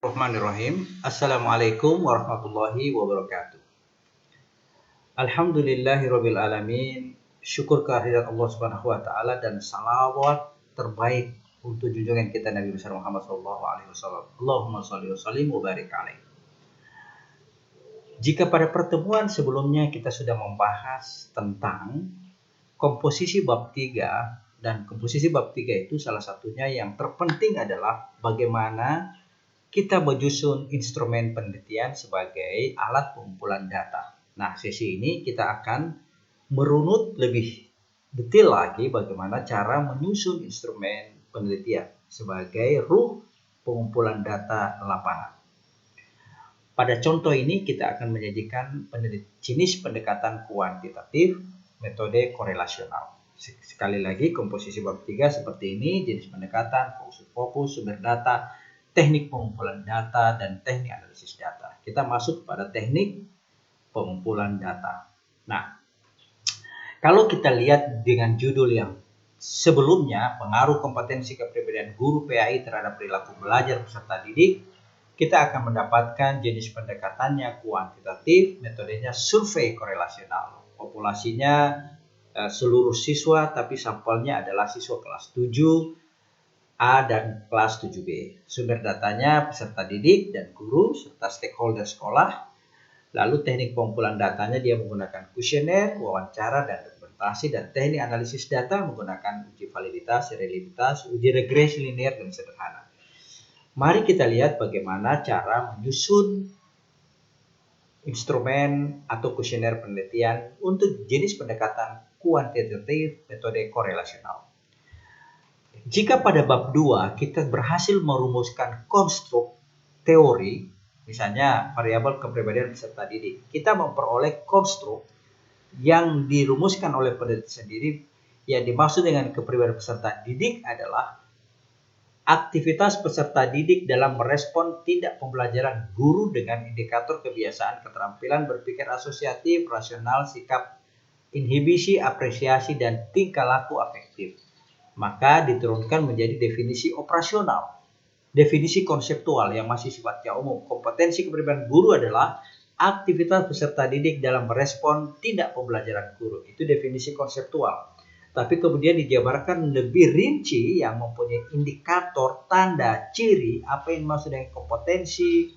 Bismillahirrahmanirrahim. Assalamualaikum warahmatullahi wabarakatuh. Alhamdulillahirabbil alamin. Syukur kehadirat Allah Subhanahu wa taala dan salawat terbaik untuk junjungan kita Nabi besar Muhammad sallallahu alaihi wasallam. Allahumma shalli wa sallim wa barik alaihi. Jika pada pertemuan sebelumnya kita sudah membahas tentang komposisi bab 3 dan komposisi bab 3 itu salah satunya yang terpenting adalah bagaimana kita menyusun instrumen penelitian sebagai alat pengumpulan data. Nah, sesi ini kita akan merunut lebih detail lagi bagaimana cara menyusun instrumen penelitian sebagai ruh pengumpulan data lapangan. Pada contoh ini kita akan menyajikan jenis pendekatan kuantitatif, metode korelasional. Sekali lagi, komposisi bab 3 seperti ini, jenis pendekatan, fokus, sumber data, teknik pengumpulan data, dan teknik analisis data. Kita masuk pada teknik pengumpulan data. Nah, kalau kita lihat dengan judul yang sebelumnya, pengaruh kompetensi kepribadian guru PAI terhadap perilaku belajar peserta didik, kita akan mendapatkan jenis pendekatannya kuantitatif, metodenya survei korelasional. Populasinya seluruh siswa, tapi sampelnya adalah siswa kelas 7, A dan kelas 7B. Sumber datanya peserta didik dan guru serta stakeholder sekolah. Lalu teknik pengumpulan datanya dia menggunakan kuesioner, wawancara, dan dokumentasi. Dan teknik analisis data menggunakan uji validitas, reliabilitas, uji regresi linear, dan sederhana. Mari kita lihat bagaimana cara menyusun instrumen atau kuesioner penelitian untuk jenis pendekatan kuantitatif metode korelasional. Jika pada bab 2 kita berhasil merumuskan konstruk teori, misalnya variabel kepribadian peserta didik, kita memperoleh konstruk yang dirumuskan oleh peneliti sendiri. Yang dimaksud dengan kepribadian peserta didik adalah aktivitas peserta didik dalam merespon tindak pembelajaran guru dengan indikator kebiasaan, keterampilan berpikir asosiatif, rasional, sikap inhibisi, apresiasi, dan tingkah laku afektif. Maka diturunkan menjadi definisi operasional, definisi konseptual yang masih sifatnya umum. Kompetensi kepribadian guru adalah aktivitas peserta didik dalam merespon tindak pembelajaran guru. Itu definisi konseptual. Tapi kemudian dijabarkan lebih rinci yang mempunyai indikator, tanda, ciri, apa yang dimaksud dengan kompetensi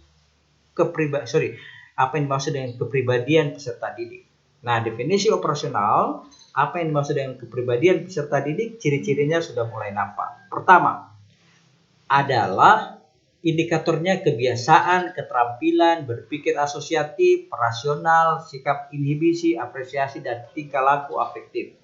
kepribadian peserta didik. Nah, definisi operasional, apa yang dimaksud dengan kepribadian peserta didik, ciri-cirinya sudah mulai nampak. Pertama, adalah indikatornya kebiasaan, keterampilan, berpikir asosiatif, rasional, sikap inhibisi, apresiasi, dan tingkah laku afektif.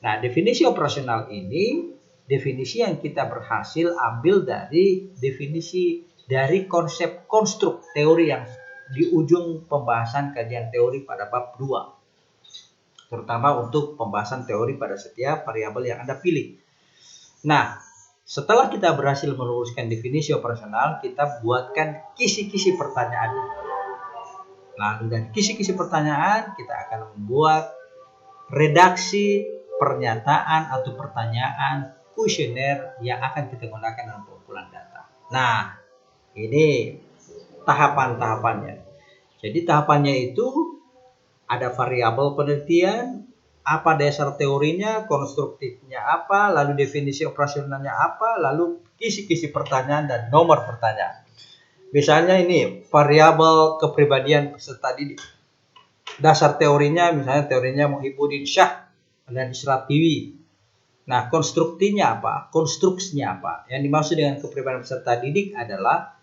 Nah, definisi operasional ini, definisi yang kita berhasil ambil dari definisi dari konsep konstruk teori yang di ujung pembahasan kajian teori pada bab 2. Terutama untuk pembahasan teori pada setiap variabel yang Anda pilih. Nah, setelah kita berhasil merumuskan definisi operasional, kita buatkan kisi-kisi pertanyaan. Lalu dari kisi-kisi pertanyaan, kita akan membuat redaksi pernyataan atau pertanyaan kuesioner yang akan kita gunakan dalam pengumpulan data. Nah, ini tahapan-tahapannya. Jadi tahapannya itu ada variabel penelitian, apa dasar teorinya, konstruktifnya apa, lalu definisi operasionalnya apa, lalu kisi-kisi pertanyaan dan nomor pertanyaan. Misalnya ini variabel kepribadian peserta didik. Dasar teorinya misalnya teorinya Muhyiddin Syah dan Isra Tiwi. Nah, konstruktifnya apa? Konstruksinya apa? Yang dimaksud dengan kepribadian peserta didik adalah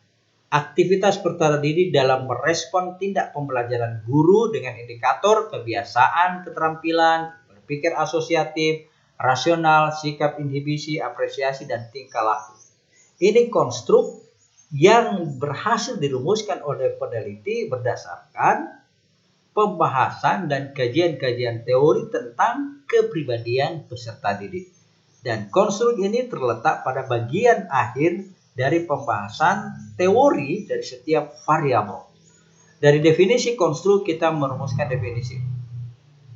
aktivitas peserta didik dalam merespon tindak pembelajaran guru dengan indikator kebiasaan, keterampilan, berpikir asosiatif, rasional, sikap inhibisi, apresiasi, dan tingkah laku. Ini konstruk yang berhasil dirumuskan oleh peneliti berdasarkan pembahasan dan kajian-kajian teori tentang kepribadian peserta didik. Dan konstruk ini terletak pada bagian akhir dari pembahasan teori dari setiap variabel. Dari definisi konstruk kita merumuskan definisi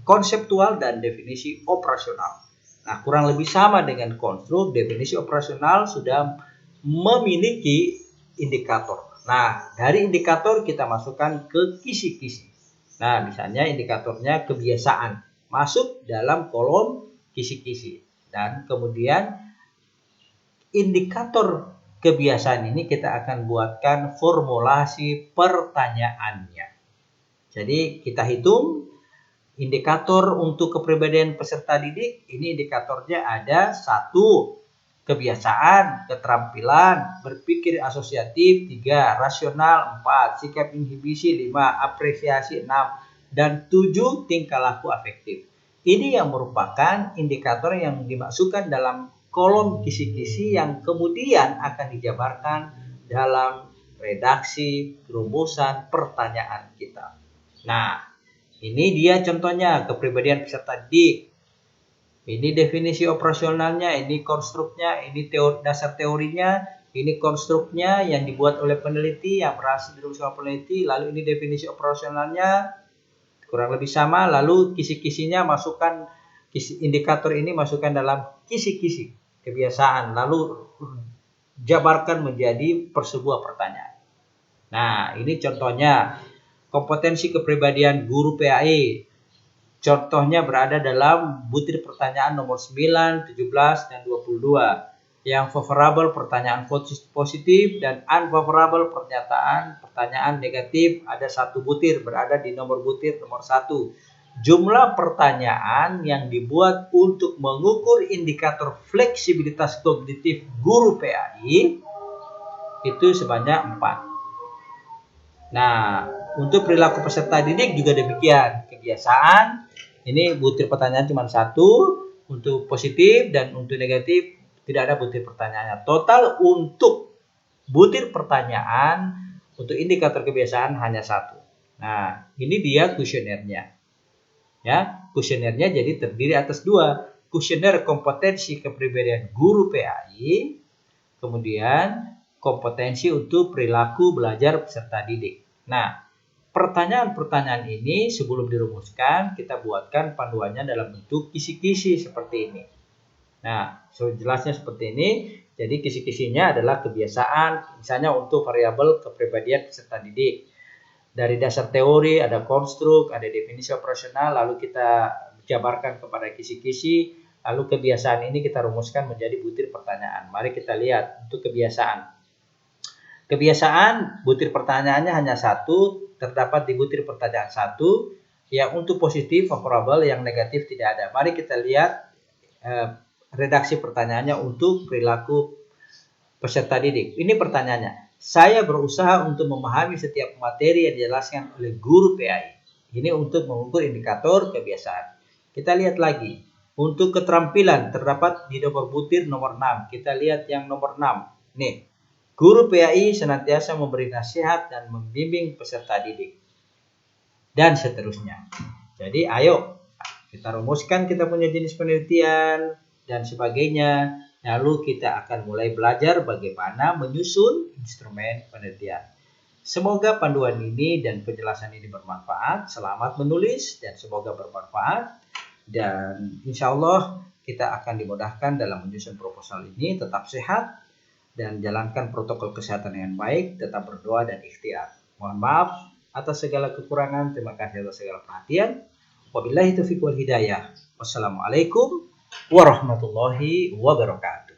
konseptual dan definisi operasional. Nah, kurang lebih sama dengan konstruk, definisi operasional sudah memiliki indikator. Nah, dari indikator kita masukkan ke kisi-kisi. Nah, misalnya indikatornya kebiasaan masuk dalam kolom kisi-kisi. Dan kemudian indikator kebiasaan ini kita akan buatkan formulasi pertanyaannya. Jadi kita hitung indikator untuk kepribadian peserta didik. Ini indikatornya ada 1. Kebiasaan, keterampilan, berpikir asosiatif, 3. Rasional, 4. Sikap inhibisi, 5. Apresiasi, 6. Dan 7. Tingkah laku afektif. Ini yang merupakan indikator yang dimasukkan dalam kolom kisi-kisi yang kemudian akan dijabarkan dalam redaksi rumusan pertanyaan kita. Nah, ini dia contohnya kepribadian peserta didik. Ini definisi operasionalnya, ini konstruknya, ini dasar teorinya, ini konstruknya yang dibuat oleh peneliti, yang berhasil dirumuskan oleh peneliti, lalu ini definisi operasionalnya, kurang lebih sama, lalu kisi-kisinya masukkan, indikator ini masukkan dalam kisi-kisi kebiasaan, lalu jabarkan menjadi sebuah pertanyaan. Nah, ini contohnya kompetensi kepribadian guru PAI. Contohnya berada dalam butir pertanyaan nomor 9, 17, dan 22. Yang favorable pertanyaan positif dan unfavorable pertanyaan negatif ada 1 butir berada di nomor butir nomor 1. Jumlah pertanyaan yang dibuat untuk mengukur indikator fleksibilitas kognitif guru PAI itu sebanyak 4. Nah, untuk perilaku peserta didik juga demikian. Kebiasaan, ini butir pertanyaan cuma 1. Untuk positif dan untuk negatif tidak ada butir pertanyaannya. Total untuk butir pertanyaan untuk indikator kebiasaan hanya 1. Nah, ini dia kuesionernya. Ya, kuesionernya jadi terdiri atas 2. Kuesioner kompetensi kepribadian guru PAI, kemudian kompetensi untuk perilaku belajar peserta didik. Nah, pertanyaan-pertanyaan ini sebelum dirumuskan kita buatkan panduannya dalam bentuk kisi-kisi seperti ini. Nah, jelasnya seperti ini. Jadi kisi-kisinya adalah kebiasaan, misalnya untuk variabel kepribadian peserta didik. Dari dasar teori ada konstruk, ada definisi operasional, lalu kita jabarkan kepada kisi-kisi, lalu kebiasaan ini kita rumuskan menjadi butir pertanyaan. Mari kita lihat untuk kebiasaan. Kebiasaan butir pertanyaannya hanya 1, terdapat di butir pertanyaan 1. Yang untuk positif favorable, yang negatif tidak ada. Mari kita lihat redaksi pertanyaannya untuk perilaku peserta didik. Ini pertanyaannya. Saya berusaha untuk memahami setiap materi yang dijelaskan oleh guru PAI. Ini untuk mengukur indikator kebiasaan. Kita lihat lagi. Untuk keterampilan terdapat di nomor butir nomor 6. Kita lihat yang nomor 6. Nih. Guru PAI senantiasa memberi nasihat dan membimbing peserta didik. Dan seterusnya. Jadi ayo kita rumuskan kita punya jenis penelitian dan sebagainya. Lalu kita akan mulai belajar bagaimana menyusun instrumen penelitian. Semoga panduan ini dan penjelasan ini bermanfaat. Selamat menulis dan semoga bermanfaat. Dan insya Allah kita akan dimudahkan dalam menyusun proposal ini. Tetap sehat dan jalankan protokol kesehatan dengan baik, tetap berdoa dan ikhtiar. Mohon maaf atas segala kekurangan, terima kasih atas segala perhatian. Wabillahi taufiq wal hidayah. Wassalamualaikum warahmatullahi wabarakatuh.